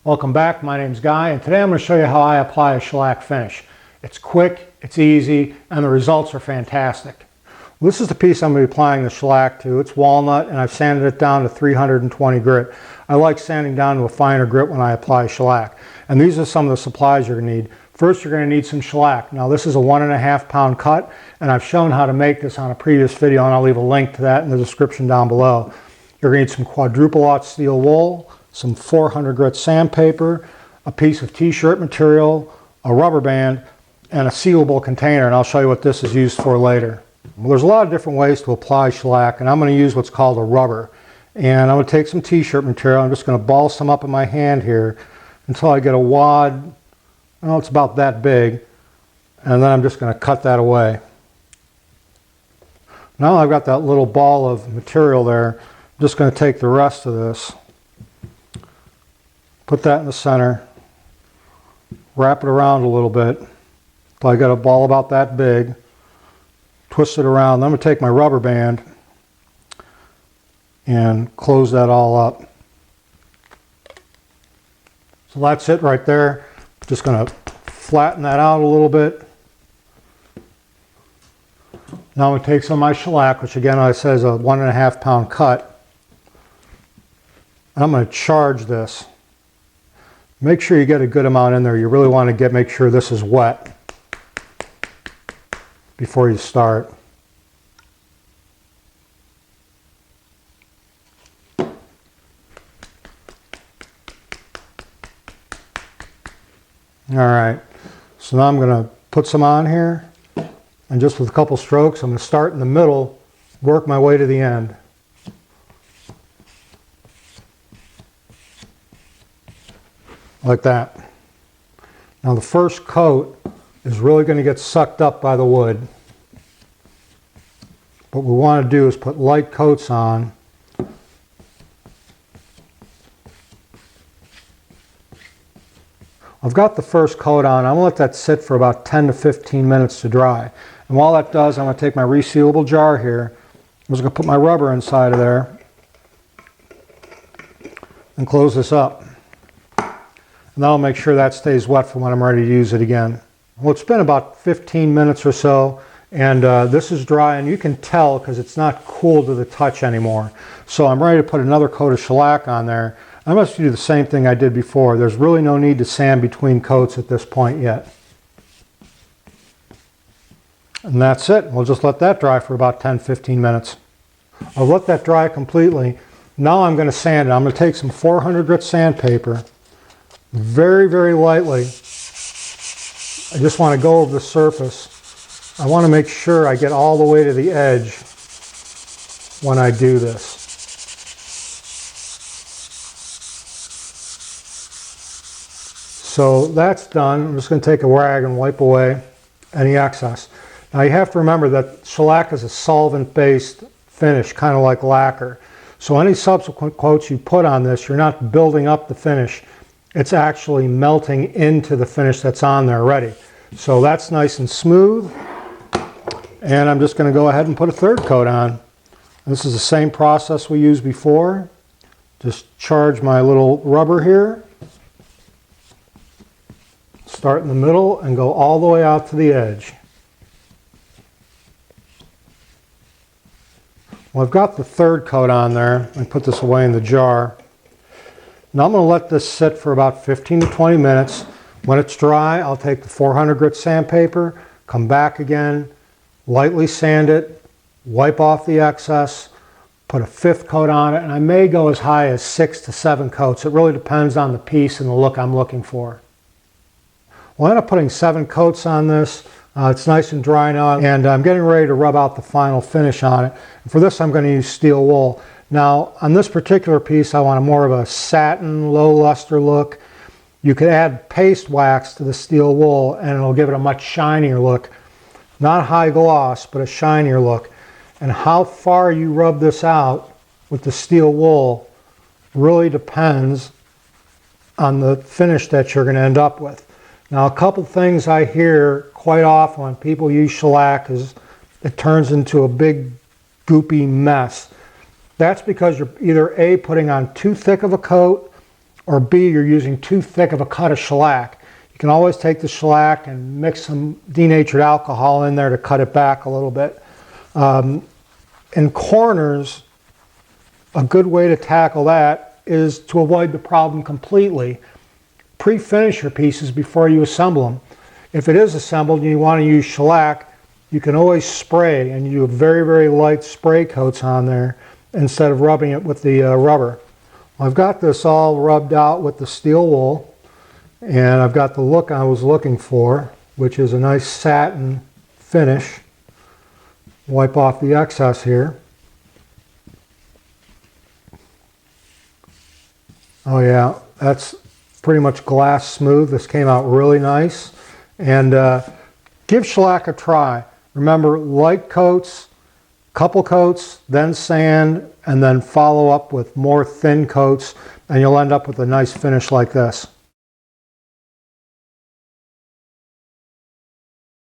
Welcome back, my name's Guy, and today I'm going to show you how I apply a shellac finish. It's quick, it's easy, and the results are fantastic. This is the piece I'm going to be applying the shellac to. It's walnut, and I've sanded it down to 320 grit. I like sanding down to a finer grit when I apply shellac. And these are some of the supplies you're going to need. First, you're going to need some shellac. Now, this is a 1.5 pound cut, and I've shown how to make this on a previous video, and I'll leave a link to that in the description down below. You're going to need some quadruple-aught steel wool, some 400 grit sandpaper, a piece of t-shirt material, a rubber band, and a sealable container, and I'll show you what this is used for later. Well, there's a lot of different ways to apply shellac, and I'm going to use what's called a rubber. And I'm going to take some t-shirt material. I'm just going to ball some up in my hand here until I get a wad. Well, it's about that big, and then I'm just going to cut that away. Now I've got that little ball of material there. I'm just going to take the rest of this, put that in the center, wrap it around a little bit until I get a ball about that big, twist it around. Then I'm going to take my rubber band and close that all up. So that's it right there. Just going to flatten that out a little bit. Now I'm going to take some of my shellac, which again I said is a 1.5 pound cut, and I'm going to charge this. Make sure you get a good amount in there. You really want to make sure this is wet before you start. All right, so now I'm going to put some on here, and just with a couple strokes, I'm going to start in the middle, work my way to the end. Like that. Now the first coat is really going to get sucked up by the wood. What we want to do is put light coats on. I've got the first coat on. I'm going to let that sit for about 10 to 15 minutes to dry. And while that does, I'm going to take my resealable jar here. I'm just going to put my rubber inside of there and close this up. And that'll make sure that stays wet for when I'm ready to use it again. Well, it's been about 15 minutes or so, and this is dry, and you can tell because it's not cool to the touch anymore. So I'm ready to put another coat of shellac on there. I must do the same thing I did before. There's really no need to sand between coats at this point yet. And that's it. We'll just let that dry for about 10-15 minutes. I'll let that dry completely. Now I'm going to sand it. I'm going to take some 400 grit sandpaper. Very, very lightly. I just want to go over the surface. I want to make sure I get all the way to the edge when I do this. So that's done. I'm just going to take a rag and wipe away any excess. Now you have to remember that shellac is a solvent-based finish, kind of like lacquer. So any subsequent coats you put on this, you're not building up the finish. It's actually melting into the finish that's on there already. So that's nice and smooth. And I'm just going to go ahead and put a third coat on. This is the same process we used before. Just charge my little rubber here. Start in the middle and go all the way out to the edge. Well, I've got the third coat on there. I put this away in the jar. Now I'm going to let this sit for about 15 to 20 minutes. When it's dry, I'll take the 400 grit sandpaper, come back again, lightly sand it, wipe off the excess, put a fifth coat on it, and I may go as high as 6 to 7 coats. It really depends on the piece and the look I'm looking for. We'll end up putting 7 coats on this. It's nice and dry now, and I'm getting ready to rub out the final finish on it. And for this, I'm going to use steel wool. Now, on this particular piece, I want more of a satin, low luster look. You could add paste wax to the steel wool, and it'll give it a much shinier look. Not high gloss, but a shinier look. And how far you rub this out with the steel wool really depends on the finish that you're going to end up with. Now, a couple things I hear quite often when people use shellac is it turns into a big goopy mess. That's because you're either A, putting on too thick of a coat, or B, you're using too thick of a cut of shellac. You can always take the shellac and mix some denatured alcohol in there to cut it back a little bit. In corners, a good way to tackle that is to avoid the problem completely. Pre-finish your pieces before you assemble them. If it is assembled and you want to use shellac, you can always spray, and you do very, very light spray coats on there instead of rubbing it with the rubber. I've got this all rubbed out with the steel wool, and I've got the look I was looking for, which is a nice satin finish. Wipe off the excess here. Oh yeah, that's pretty much glass smooth. This came out really nice. And give shellac a try. Remember, light coats, couple coats, then sand, and then follow up with more thin coats, and you'll end up with a nice finish like this.